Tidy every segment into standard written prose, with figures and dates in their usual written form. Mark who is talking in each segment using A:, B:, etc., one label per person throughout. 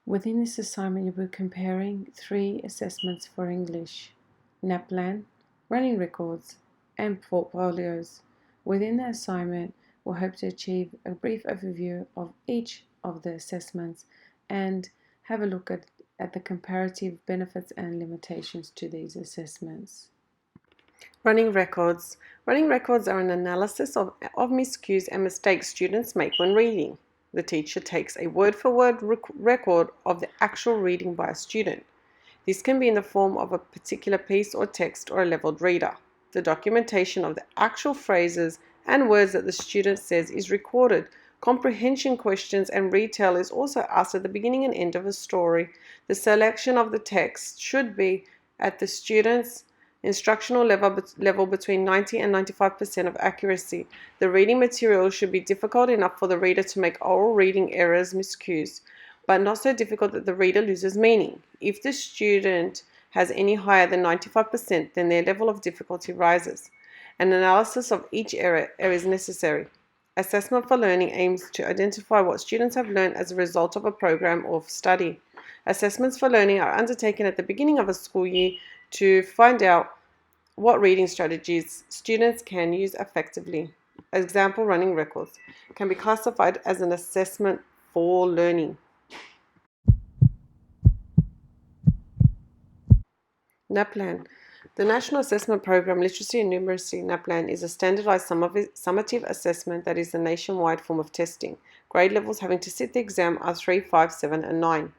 A: Within this assignment, you'll be comparing 3 assessments for English: NAPLAN, running records, and portfolios. Within the assignment, we'll hope to achieve a brief overview of each of the assessments and have a look at the comparative benefits and limitations to these assessments. Running records. Running records are an analysis of miscues and mistakes students make when reading. The teacher takes a word-for-word record of the actual reading by a student. This can be in the form of a particular piece or text or a leveled reader. The documentation of the actual phrases and words that the student says is recorded. Comprehension questions and retell is also asked at the beginning and end of a story. The selection of the text should be at the student's instructional level between 90 and 95% of accuracy. The reading material should be difficult enough for the reader to make oral reading errors, miscues, but not so difficult that the reader loses meaning. If the student has any higher than 95%, then their level of difficulty rises. An analysis of each error is necessary. Assessment for learning aims to identify what students have learned as a result of a program of study. Assessments for learning are undertaken at the beginning of a school year to find out what reading strategies students can use effectively. Example, running records can be classified as an assessment for learning. NAPLAN. The National Assessment Program Literacy and Numeracy NAPLAN is a standardized summative assessment that is a nationwide form of testing. Grade levels having to sit the exam are 3, 5, 7, and 9.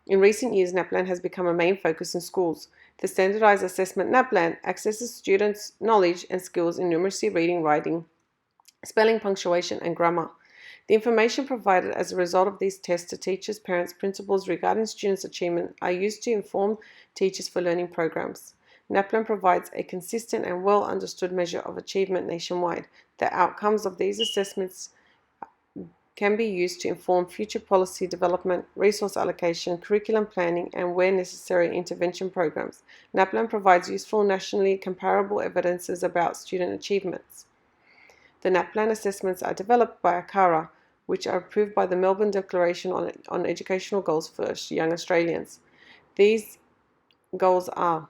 A: In recent years, NAPLAN has become a main focus in schools. The standardized assessment NAPLAN accesses students' knowledge and skills in numeracy, reading, writing, spelling, punctuation, and grammar. The information provided as a result of these tests to teachers, parents, principals regarding students' achievement are used to inform teachers for learning programs. NAPLAN provides a consistent and well-understood measure of achievement nationwide. The outcomes of these assessments can be used to inform future policy development, resource allocation, curriculum planning, and where necessary, intervention programs. NAPLAN provides useful nationally comparable evidences about student achievements. The NAPLAN assessments are developed by ACARA, which are approved by the Melbourne Declaration on Educational Goals for Young Australians. These goals are: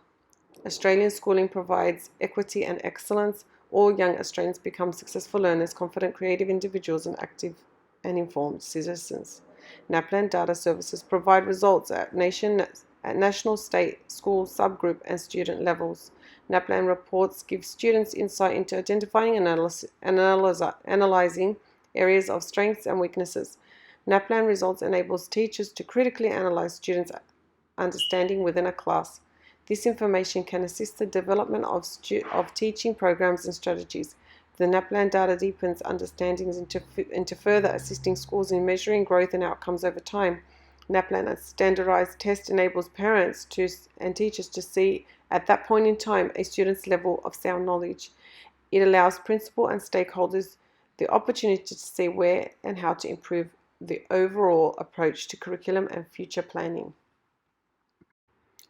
A: Australian schooling provides equity and excellence. All young Australians become successful learners, confident, creative individuals, and active and informed citizens. NAPLAN data services provide results at national, state, school, subgroup, and student levels. NAPLAN reports give students insight into identifying and analyzing areas of strengths and weaknesses. NAPLAN results enables teachers to critically analyze students' understanding within a class. This information can assist the development of teaching programs and strategies. The NAPLAN data deepens understandings into further assisting schools in measuring growth and outcomes over time. NAPLAN, a standardized test, enables parents and teachers to see at that point in time a student's level of sound knowledge. It allows principal and stakeholders the opportunity to see where and how to improve the overall approach to curriculum and future planning.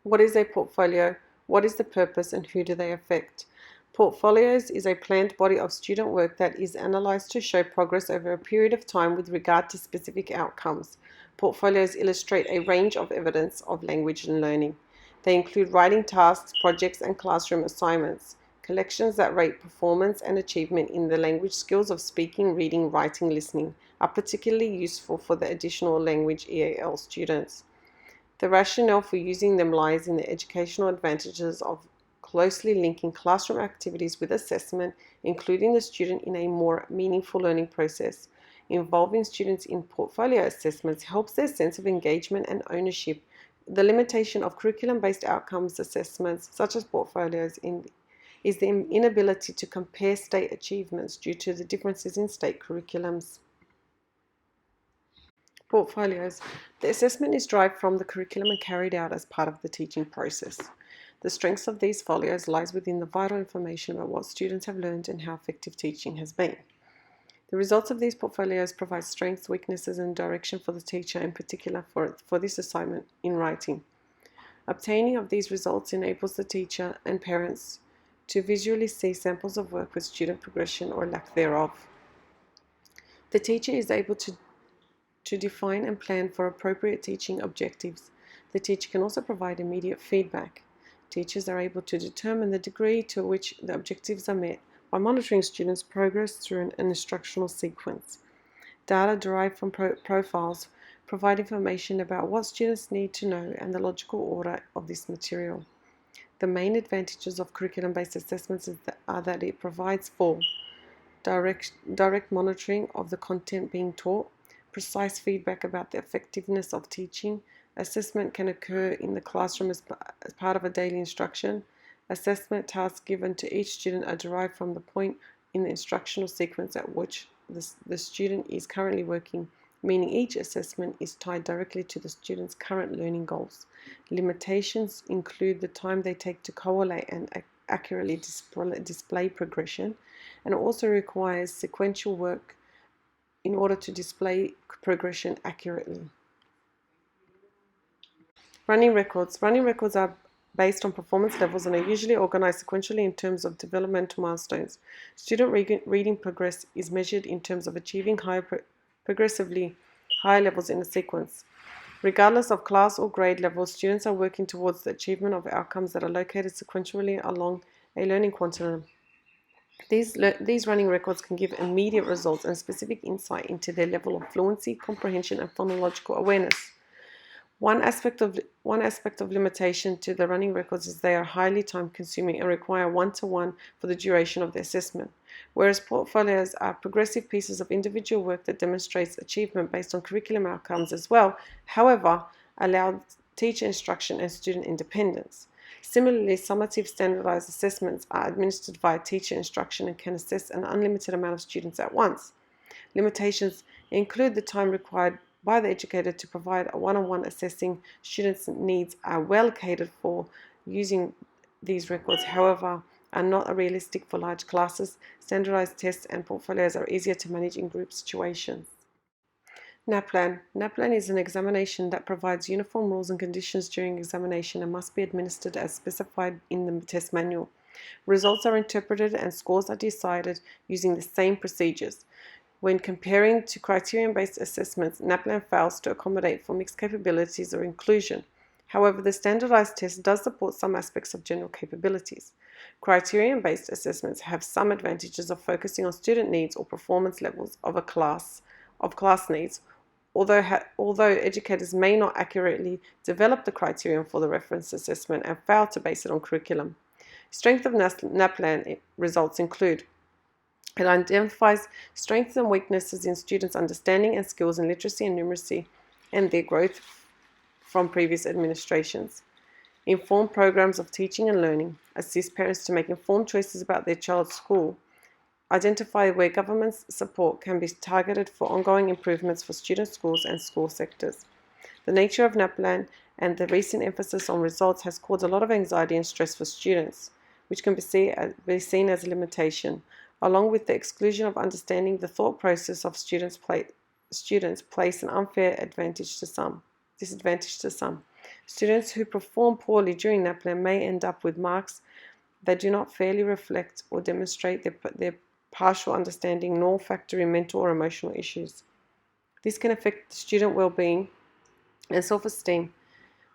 A: What is a portfolio? What is the purpose and who do they affect? Portfolios is a planned body of student work that is analyzed to show progress over a period of time with regard to specific outcomes. Portfolios illustrate a range of evidence of language and learning. They include writing tasks, projects, and classroom assignments. Collections that rate performance and achievement in the language skills of speaking, reading, writing, listening are particularly useful for the additional language EAL students. The rationale for using them lies in the educational advantages of closely linking classroom activities with assessment, including the student in a more meaningful learning process. Involving students in portfolio assessments helps their sense of engagement and ownership. The limitation of curriculum-based outcomes assessments, such as portfolios, is the inability to compare state achievements due to the differences in state curriculums. Portfolios. The assessment is derived from the curriculum and carried out as part of the teaching process. The strengths of these folios lies within the vital information about what students have learned and how effective teaching has been. The results of these portfolios provide strengths, weaknesses, and direction for the teacher, in particular for this assignment in writing. Obtaining of these results enables the teacher and parents to visually see samples of work with student progression or lack thereof. The teacher is able to to define and plan for appropriate teaching objectives. The teacher can also provide immediate feedback. Teachers are able to determine the degree to which the objectives are met by monitoring students' progress through an instructional sequence. Data derived from profiles provide information about what students need to know and the logical order of this material. The main advantages of curriculum-based assessments are that it provides for direct monitoring of the content being taught, precise feedback about the effectiveness of teaching. Assessment can occur in the classroom as part of a daily instruction. Assessment tasks given to each student are derived from the point in the instructional sequence at which the student is currently working, meaning each assessment is tied directly to the student's current learning goals. Limitations include the time they take to correlate and accurately display progression, and it also requires sequential work in order to display progression accurately. Running records. Running records are based on performance levels and are usually organized sequentially in terms of developmental milestones. Student reading progress is measured in terms of achieving progressively higher levels in a sequence. Regardless of class or grade level, students are working towards the achievement of outcomes that are located sequentially along a learning continuum. These running records can give immediate results and specific insight into their level of fluency, comprehension, and phonological awareness. One aspect of limitation to the running records is they are highly time-consuming and require one-to-one for the duration of the assessment, whereas portfolios are progressive pieces of individual work that demonstrates achievement based on curriculum outcomes as well, however, allow teacher instruction and student independence. Similarly, summative standardized assessments are administered via teacher instruction and can assess an unlimited amount of students at once. Limitations include the time required by the educator to provide a one-on-one assessing students' needs are well catered for using these records, however, are not realistic for large classes. Standardized tests and portfolios are easier to manage in group situations. NAPLAN. NAPLAN is an examination that provides uniform rules and conditions during examination and must be administered as specified in the test manual. Results are interpreted and scores are decided using the same procedures. When comparing to criterion-based assessments, NAPLAN fails to accommodate for mixed capabilities or inclusion. However, the standardized test does support some aspects of general capabilities. Criterion-based assessments have some advantages of focusing on student needs or performance levels of class needs, although educators may not accurately develop the criterion for the reference assessment and fail to base it on curriculum. Strength of NAPLAN results include: it identifies strengths and weaknesses in students' understanding and skills in literacy and numeracy and their growth from previous administrations. Inform programs of teaching and learning. Assist parents to make informed choices about their child's school. Identify where government's support can be targeted for ongoing improvements for student schools and school sectors. The nature of NAPLAN and the recent emphasis on results has caused a lot of anxiety and stress for students, which can be seen as a limitation, along with the exclusion of understanding the thought process of students place an unfair disadvantage to some. Students who perform poorly during NAPLAN may end up with marks that do not fairly reflect or demonstrate their partial understanding nor factor in mental or emotional issues. This can affect student well-being and self-esteem.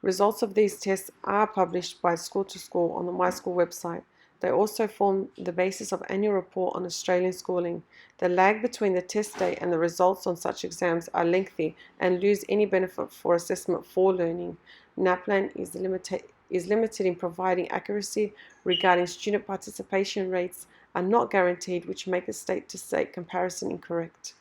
A: Results of these tests are published by School to School on the My School website. They also form the basis of annual report on Australian schooling. The lag between the test date and the results on such exams are lengthy and lose any benefit for assessment for learning. NAPLAN is limited in providing accuracy regarding student participation rates are not guaranteed, which make the state-to-state comparison incorrect.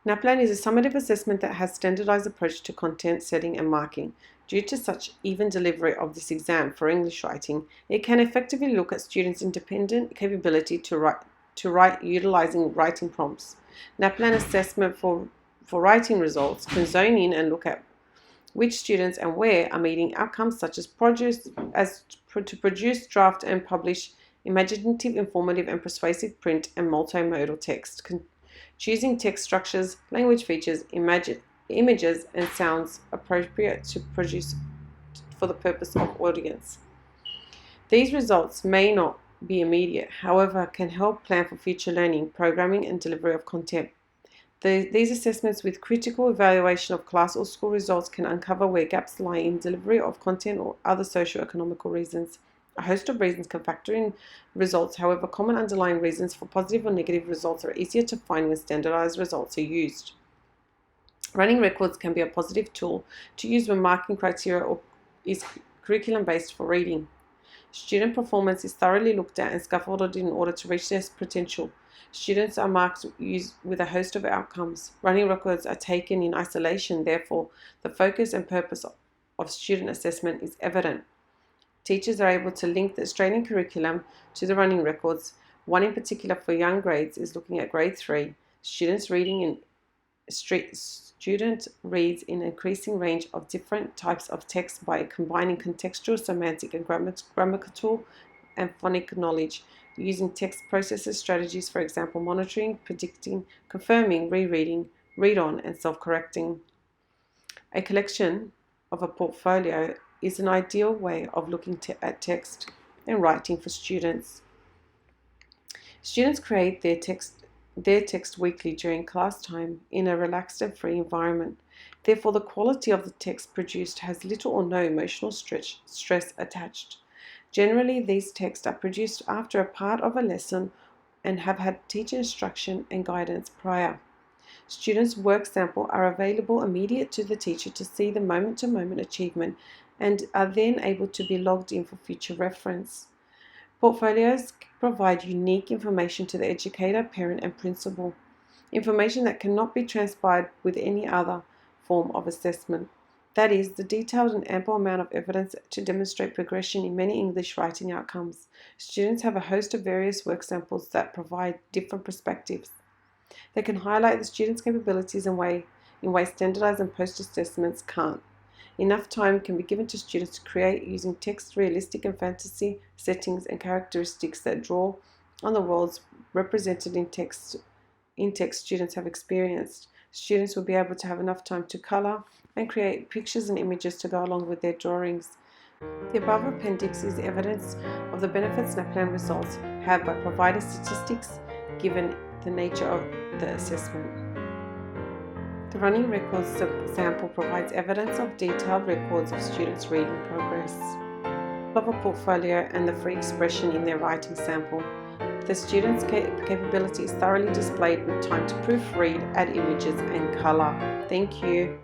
A: NAPLAN is a summative assessment that has standardized approach to content setting and marking. Due to such even delivery of this exam for English writing, it can effectively look at students' independent capability to write utilizing writing prompts. NAPLAN assessment for writing results can zone in and look at which students and where are meeting outcomes such as to produce, draft and publish imaginative, informative and persuasive print and multimodal text, choosing text structures, language features, images and sounds appropriate to produce for the purpose of audience. These results may not be immediate, however, can help plan for future learning, programming and delivery of content. These assessments with critical evaluation of class or school results can uncover where gaps lie in delivery of content or other socio-economical reasons. A host of reasons can factor in results. However, common underlying reasons for positive or negative results are easier to find when standardized results are used. Running records can be a positive tool to use when marking criteria is curriculum-based for reading. Student performance is thoroughly looked at and scaffolded in order to reach their potential. Students are marked with a host of outcomes. Running records are taken in isolation, therefore, the focus and purpose of student assessment is evident. Teachers are able to link the Australian curriculum to the running records. One in particular for young grades is looking at grade 3. Student reads in an increasing range of different types of text by combining contextual, semantic, and grammatical and phonic knowledge, using text processor strategies, for example, monitoring, predicting, confirming, rereading, read-on, and self-correcting. A collection of a portfolio is an ideal way of looking at text and writing for students. Students create their text weekly during class time in a relaxed and free environment. Therefore, the quality of the text produced has little or no emotional stress attached. Generally, these texts are produced after a part of a lesson and have had teacher instruction and guidance prior. Students' work sample are available immediate to the teacher to see the moment-to-moment achievement and are then able to be logged in for future reference. Portfolios provide unique information to the educator, parent, and principal, information that cannot be transpired with any other form of assessment. That is, the detailed and ample amount of evidence to demonstrate progression in many English writing outcomes. Students have a host of various work samples that provide different perspectives. They can highlight the student's capabilities in ways standardized and post-assessments can't. Enough time can be given to students to create using text, realistic and fantasy settings and characteristics that draw on the worlds represented in text students have experienced. Students will be able to have enough time to color and create pictures and images to go along with their drawings. The above appendix is evidence of the benefits NAPLAN results have by providing statistics given the nature of the assessment. The running records sample provides evidence of detailed records of students' reading progress, of a portfolio and the free expression in their writing sample. The student's capability is thoroughly displayed with time to proofread, add images and color. Thank you.